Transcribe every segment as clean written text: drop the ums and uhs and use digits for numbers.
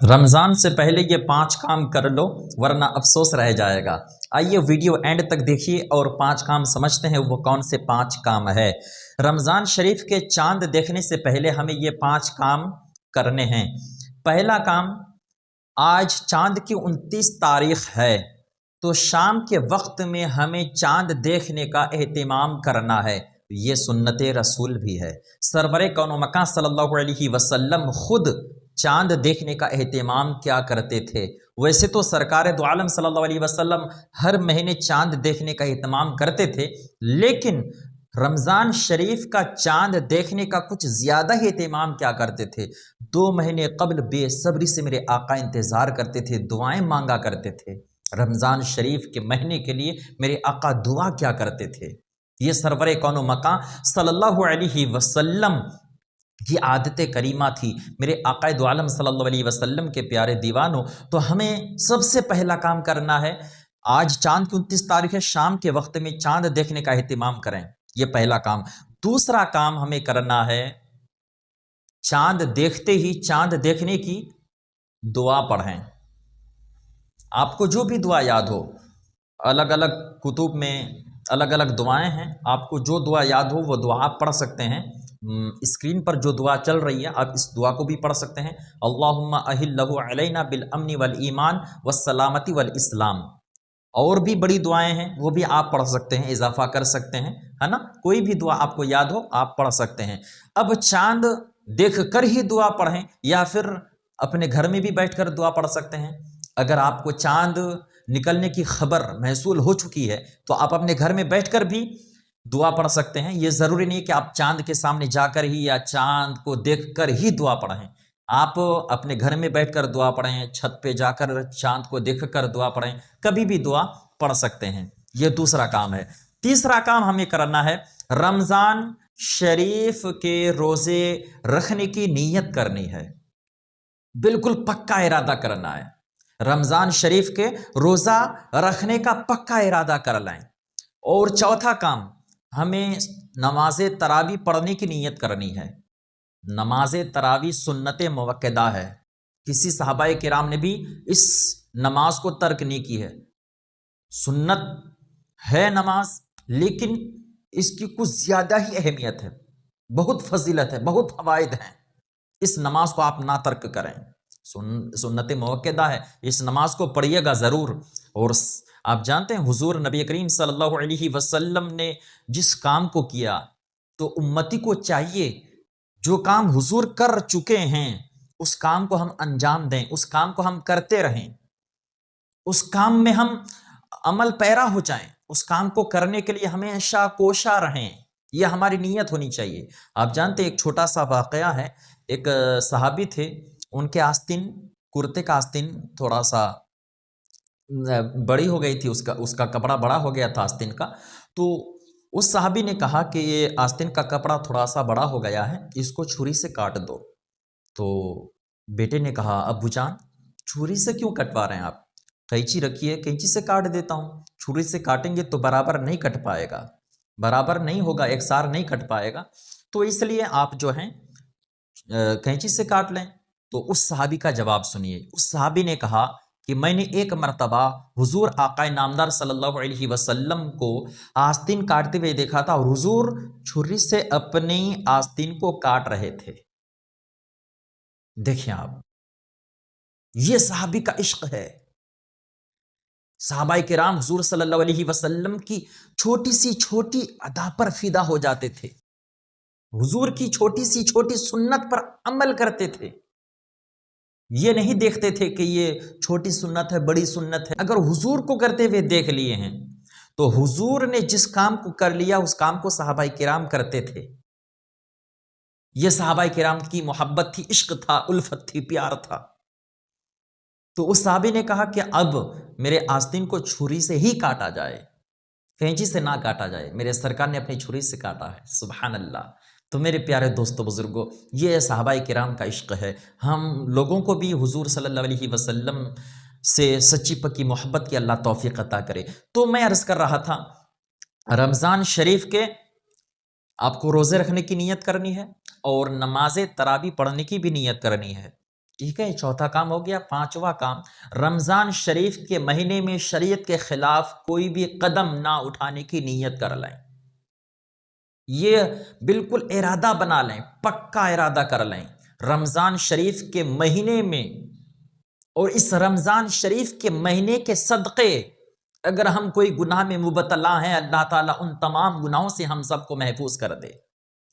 رمضان سے پہلے یہ 5 کام کر لو ورنہ افسوس رہ جائے گا۔ آئیے ویڈیو اینڈ تک دیکھیے اور 5 کام سمجھتے ہیں وہ کون سے 5 کام ہے۔ رمضان شریف کے چاند دیکھنے سے پہلے ہمیں یہ 5 کام کرنے ہیں۔ پہلا کام، آج چاند کی 29 تاریخ ہے تو شام کے وقت میں ہمیں چاند دیکھنے کا اہتمام کرنا ہے۔ یہ سنت رسول بھی ہے۔ سرور کون و مکان صلی اللہ علیہ وسلم خود چاند دیکھنے کا اہتمام کیا کرتے تھے۔ ویسے تو سرکار دو عالم صلی اللہ علیہ وسلم ہر مہینے چاند دیکھنے کا اہتمام کرتے تھے، لیکن رمضان شریف کا چاند دیکھنے کا کچھ زیادہ ہی اہتمام کیا کرتے تھے۔ 2 مہینے قبل بے صبری سے میرے آقا انتظار کرتے تھے، دعائیں مانگا کرتے تھے۔ رمضان شریف کے مہینے کے لیے میرے آقا دعا کیا کرتے تھے۔ یہ سرور کون و مکان صلی اللہ علیہ وسلم کی عادت کریمہ تھی۔ میرے آقا دو عالم صلی اللہ علیہ وسلم کے پیارے دیوانوں، تو ہمیں سب سے پہلا کام کرنا ہے، آج چاند کی 29 تاریخ ہے، شام کے وقت میں چاند دیکھنے کا اہتمام کریں۔ یہ پہلا کام۔ دوسرا کام ہمیں کرنا ہے، چاند دیکھتے ہی چاند دیکھنے کی دعا پڑھیں۔ آپ کو جو بھی دعا یاد ہو، الگ الگ کتب میں الگ الگ دعائیں ہیں، آپ کو جو دعا یاد ہو وہ دعا آپ پڑھ سکتے ہیں۔ اسکرین پر جو دعا چل رہی ہے آپ اس دعا کو بھی پڑھ سکتے ہیں۔ اللہم اہلہ علینا بالامن والایمان والسلامتی والاسلام۔ اور بھی بڑی دعائیں ہیں، وہ بھی آپ پڑھ سکتے ہیں، اضافہ کر سکتے ہیں، ہے نا۔ کوئی بھی دعا آپ کو یاد ہو آپ پڑھ سکتے ہیں۔ اب چاند دیکھ کر ہی دعا پڑھیں یا پھر اپنے گھر میں بھی بیٹھ کر دعا پڑھ سکتے ہیں۔ اگر آپ کو چاند نکلنے کی خبر محصول ہو چکی ہے تو آپ اپنے گھر میں بیٹھ کر بھی دعا پڑھ سکتے ہیں۔ یہ ضروری نہیں کہ آپ چاند کے سامنے جا کر ہی یا چاند کو دیکھ کر ہی دعا پڑھیں۔ آپ اپنے گھر میں بیٹھ کر دعا پڑھیں، چھت پہ جا کر چاند کو دیکھ کر دعا پڑھیں، کبھی بھی دعا پڑھ سکتے ہیں۔ یہ دوسرا کام ہے۔ تیسرا کام ہمیں کرنا ہے، رمضان شریف کے روزے رکھنے کی نیت کرنی ہے۔ بالکل پکا ارادہ کرنا ہے۔ رمضان شریف کے روزہ رکھنے کا پکا ارادہ کر لیں۔ اور چوتھا کام، ہمیں نماز تراویح پڑھنے کی نیت کرنی ہے۔ نماز تراویح سنت موقدہ ہے، کسی صحابہ کرام نے بھی اس نماز کو ترک نہیں کی ہے۔ سنت ہے نماز، لیکن اس کی کچھ زیادہ ہی اہمیت ہے، بہت فضیلت ہے، بہت فوائد ہیں۔ اس نماز کو آپ نہ ترک کریں، سنت موقدہ ہے، اس نماز کو پڑھیے گا ضرور۔ اور آپ جانتے ہیں حضور نبی کریم صلی اللہ علیہ وسلم نے جس کام کو کیا، تو امتی کو چاہیے جو کام حضور کر چکے ہیں اس کام کو ہم انجام دیں، اس کام کو ہم کرتے رہیں، اس کام میں ہم عمل پیرا ہو جائیں، اس کام کو کرنے کے لیے ہمیشہ کوشاں رہیں۔ یہ ہماری نیت ہونی چاہیے۔ آپ جانتے ہیں ایک چھوٹا سا واقعہ ہے، ایک صحابی تھے، ان کے آستین، کرتے کا آستین تھوڑا سا بڑی ہو گئی تھی، اس کا کپڑا بڑا ہو گیا تھا آستین کا۔ تو اس صحابی نے کہا کہ یہ آستین کا کپڑا تھوڑا سا بڑا ہو گیا ہے، اس کو چھری سے کاٹ دو۔ تو بیٹے نے کہا ابو جان چھری سے کیوں کٹوا رہے ہیں آپ؟ قینچی رکھیے، قینچی سے کاٹ دیتا ہوں۔ چھری سے کاٹیں گے تو برابر نہیں کٹ پائے گا، برابر نہیں ہوگا، ایک سار نہیں کٹ پائے گا، تو اس لیے آپ جو ہیں قینچی سے کاٹ لیں۔ تو اس صحابی کا جواب سنیے۔ اس صحابی نے کہا کہ میں نے ایک مرتبہ حضور آقا نامدار صلی اللہ علیہ وسلم کو آستین کاٹتے ہوئے دیکھا تھا، اور حضور چھری سے اپنی آستین کو کاٹ رہے تھے۔ دیکھیں آپ، یہ صحابی کا عشق ہے۔ صحابہ کرام حضور صلی اللہ علیہ وسلم کی چھوٹی سی چھوٹی ادا پر فدا ہو جاتے تھے، حضور کی چھوٹی سی چھوٹی سنت پر عمل کرتے تھے۔ یہ نہیں دیکھتے تھے کہ یہ چھوٹی سنت ہے، بڑی سنت ہے۔ اگر حضور کو کرتے ہوئے دیکھ لیے ہیں تو حضور نے جس کام کو کر لیا اس کام کو صحابہ کرام کرتے تھے۔ یہ صحابہ کرام کی محبت تھی، عشق تھا، الفت تھی، پیار تھا۔ تو اس صحابی نے کہا کہ اب میرے آستین کو چھری سے ہی کاٹا جائے، قینچی سے نہ کاٹا جائے، میرے سرکار نے اپنی چھری سے کاٹا ہے۔ سبحان اللہ۔ تو میرے پیارے دوستو بزرگوں، یہ صحابہ کرام کا عشق ہے۔ ہم لوگوں کو بھی حضور صلی اللہ علیہ وسلم سے سچی پکی محبت کی اللہ توفیق عطا کرے۔ تو میں عرض کر رہا تھا، رمضان شریف کے آپ کو روزے رکھنے کی نیت کرنی ہے اور نماز تراویح پڑھنے کی بھی نیت کرنی ہے۔ ٹھیک ہے، چوتھا کام ہو گیا۔ پانچواں کام، رمضان شریف کے مہینے میں شریعت کے خلاف کوئی بھی قدم نہ اٹھانے کی نیت کر لیں۔ یہ بالکل ارادہ بنا لیں، پکا ارادہ کر لیں رمضان شریف کے مہینے میں، اور اس رمضان شریف کے مہینے کے صدقے اگر ہم کوئی گناہ میں مبتلا ہیں، اللہ تعالیٰ ان تمام گناہوں سے ہم سب کو محفوظ کر دے۔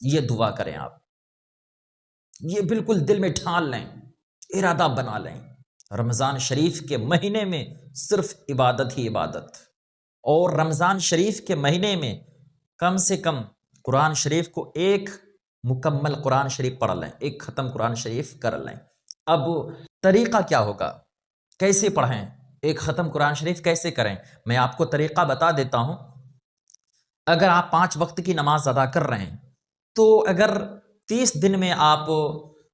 یہ دعا کریں آپ، یہ بالکل دل میں ٹھان لیں، ارادہ بنا لیں رمضان شریف کے مہینے میں صرف عبادت ہی عبادت۔ اور رمضان شریف کے مہینے میں کم سے کم قرآن شریف کو ایک مکمل قرآن شریف پڑھ لیں، ایک ختم قرآن شریف کر لیں۔ اب طریقہ کیا ہوگا، کیسے پڑھیں، ایک ختم قرآن شریف کیسے کریں، میں آپ کو طریقہ بتا دیتا ہوں۔ اگر آپ 5 وقت کی نماز ادا کر رہے ہیں تو اگر 30 دن میں آپ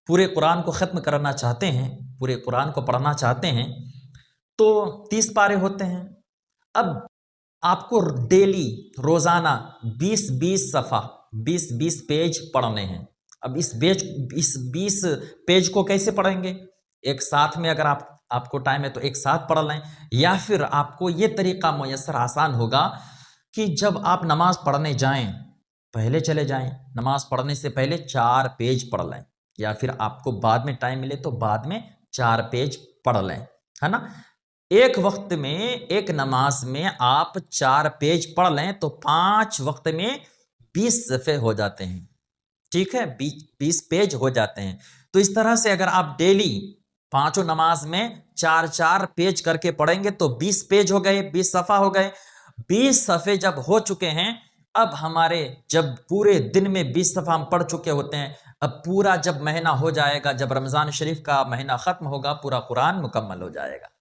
پورے قرآن کو ختم کرنا چاہتے ہیں، پورے قرآن کو پڑھنا چاہتے ہیں تو 30 پارے ہوتے ہیں۔ اب آپ کو ڈیلی روزانہ 20 صفحہ 20 پیج پڑھنے ہیں۔ اب اس 20 پیج کو کیسے پڑھیں گے، ایک ساتھ میں اگر آپ کو ٹائم ہے تو ایک ساتھ پڑھ لیں، یا پھر آپ کو یہ طریقہ میسر آسان ہوگا کہ جب آپ نماز پڑھنے جائیں پہلے چلے جائیں، نماز پڑھنے سے پہلے 4 پیج پڑھ لیں، یا پھر آپ کو بعد میں ٹائم ملے تو بعد میں 4 پیج پڑھ لیں، ہے نا۔ ایک وقت میں ایک نماز میں آپ 4 پیج پڑھ لیں تو 5 وقت میں 20 صفحے ہو جاتے ہیں، ٹھیک ہے، 20 پیج ہو جاتے ہیں۔ تو اس طرح سے اگر آپ ڈیلی 5 نماز میں 4 پیج کر کے پڑھیں گے تو 20 پیج ہو گئے، 20 صفحہ ہو گئے۔ 20 صفحے جب ہو چکے ہیں، اب ہمارے جب پورے دن میں 20 صفحہ ہم پڑھ چکے ہوتے ہیں، اب پورا جب مہینہ ہو جائے گا، جب رمضان شریف کا مہینہ ختم ہوگا، پورا قرآن مکمل ہو جائے گا۔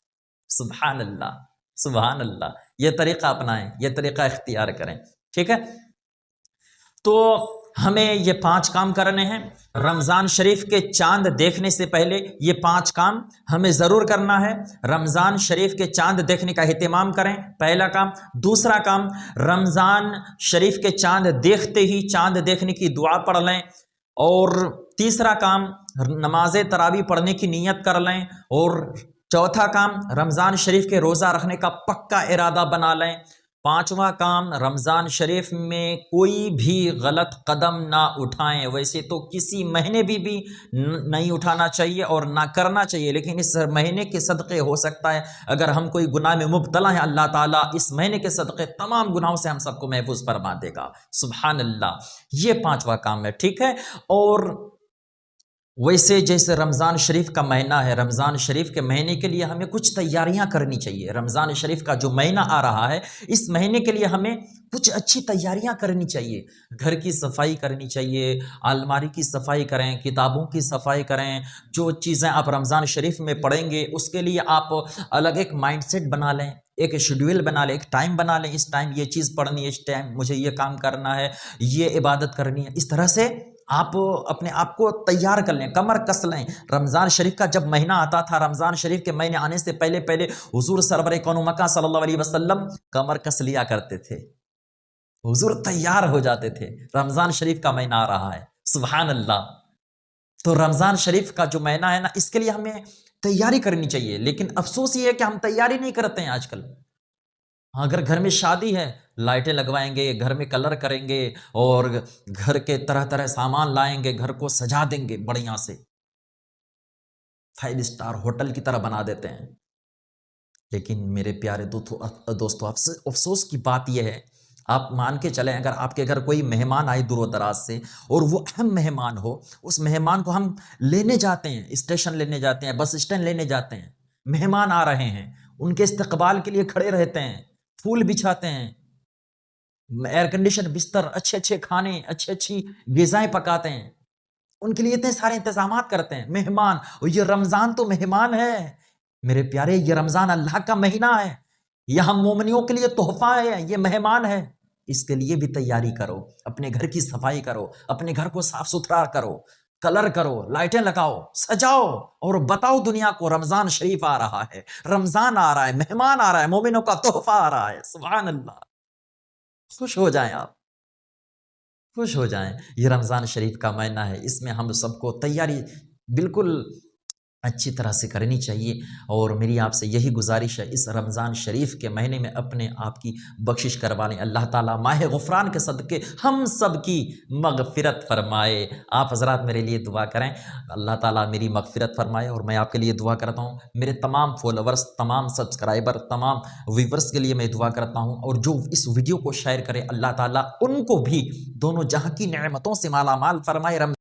سبحان اللہ، سبحان اللہ، یہ طریقہ اپنائیں، یہ طریقہ اختیار کریں، ٹھیک ہے۔ تو ہمیں یہ 5 کام کرنے ہیں رمضان شریف کے چاند دیکھنے سے پہلے، یہ 5 کام ہمیں ضرور کرنا ہے۔ رمضان شریف کے چاند دیکھنے کا اہتمام کریں، پہلا کام۔ دوسرا کام، رمضان شریف کے چاند دیکھتے ہی چاند دیکھنے کی دعا پڑھ لیں۔ اور تیسرا کام، نماز تراویح پڑھنے کی نیت کر لیں۔ اور چوتھا کام، رمضان شریف کے روزہ رکھنے کا پکا ارادہ بنا لیں۔ پانچواں کام، رمضان شریف میں کوئی بھی غلط قدم نہ اٹھائیں۔ ویسے تو کسی مہینے بھی نہیں اٹھانا چاہیے اور نہ کرنا چاہیے، لیکن اس مہینے کے صدقے ہو سکتا ہے اگر ہم کوئی گناہ میں مبتلا ہیں، اللہ تعالیٰ اس مہینے کے صدقے تمام گناہوں سے ہم سب کو محفوظ فرما دے گا۔ سبحان اللہ، یہ 5واں کام ہے، ٹھیک ہے۔ اور ویسے جیسے رمضان شریف کا مہینہ ہے، رمضان شریف کے مہینے کے لیے ہمیں کچھ تیاریاں کرنی چاہیے۔ رمضان شریف کا جو مہینہ آ رہا ہے، اس مہینے کے لیے ہمیں کچھ اچھی تیاریاں کرنی چاہیے۔ گھر کی صفائی کرنی چاہیے، الماری کی صفائی کریں، کتابوں کی صفائی کریں۔ جو چیزیں آپ رمضان شریف میں پڑھیں گے اس کے لیے آپ الگ ایک مائنڈ سیٹ بنا لیں، ایک شیڈول بنا لیں، ایک ٹائم بنا لیں، اس ٹائم یہ چیز پڑھنی ہے، اس ٹائم مجھے یہ کام کرنا ہے، یہ عبادت کرنی ہے۔ اس طرح سے آپ اپنے آپ کو تیار کر لیں، کمر کس لیں۔ رمضان شریف کا جب مہینہ آتا تھا، رمضان شریف کے مہینے آنے سے پہلے حضور سرور کون و مکہ صلی اللہ علیہ وسلم کمر کس لیا کرتے تھے، حضور تیار ہو جاتے تھے۔ رمضان شریف کا مہینہ آ رہا ہے، سبحان اللہ۔ تو رمضان شریف کا جو مہینہ ہے نا، اس کے لیے ہمیں تیاری کرنی چاہیے، لیکن افسوس یہ ہے کہ ہم تیاری نہیں کرتے ہیں آج کل۔ اگر گھر میں شادی ہے، لائٹیں لگوائیں گے، گھر میں کلر کریں گے، اور گھر کے طرح طرح سامان لائیں گے، گھر کو سجا دیں گے بڑھیا سے، 5 اسٹار ہوٹل کی طرح بنا دیتے ہیں۔ لیکن میرے پیارے دوستو، افسوس کی بات یہ ہے، آپ مان کے چلیں اگر آپ کے گھر کوئی مہمان آئے دور و دراز سے، اور وہ اہم مہمان ہو، اس مہمان کو ہم لینے جاتے ہیں، اسٹیشن لینے جاتے ہیں، بس اسٹینڈ لینے جاتے ہیں، مہمان آ رہے ہیں، ان کے استقبال کے لیے کھڑے رہتے ہیں، پھول بچھاتے ہیں، ایئر کنڈیشن بستر، اچھے اچھے کھانے، اچھی غذائیں پکاتے ہیں، ان کے لیے اتنے سارے انتظامات کرتے ہیں۔ مہمان، اور یہ رمضان تو مہمان ہے میرے پیارے، یہ رمضان اللہ کا مہینہ ہے، یہ ہم مومنیوں کے لیے تحفہ ہے، یہ مہمان ہے۔ اس کے لیے بھی تیاری کرو، اپنے گھر کی صفائی کرو، اپنے گھر کو صاف ستھرا کرو، کلر کرو، لائٹیں لگاؤ، سجاؤ، اور بتاؤ دنیا کو رمضان شریف آ رہا ہے، رمضان آ رہا ہے، مہمان آ رہا ہے، مومنوں کا تحفہ آ رہا ہے۔ سبحان اللہ، خوش ہو جائیں آپ، خوش ہو جائیں۔ یہ رمضان شریف کا مہینہ ہے، اس میں ہم سب کو تیاری بالکل اچھی طرح سے کرنی چاہیے۔ اور میری آپ سے یہی گزارش ہے، اس رمضان شریف کے مہینے میں اپنے آپ کی بخشش کروا لیں۔ اللہ تعالیٰ ماہ غفران کے صدقے ہم سب کی مغفرت فرمائے۔ آپ حضرات میرے لیے دعا کریں، اللہ تعالیٰ میری مغفرت فرمائے، اور میں آپ کے لیے دعا کرتا ہوں۔ میرے تمام فالوورز، تمام سبسکرائبر، تمام ویورز کے لیے میں دعا کرتا ہوں، اور جو اس ویڈیو کو شیئر کرے اللہ تعالیٰ ان کو بھی دونوں جہاں کی نعمتوں سے مالا مال فرمائے۔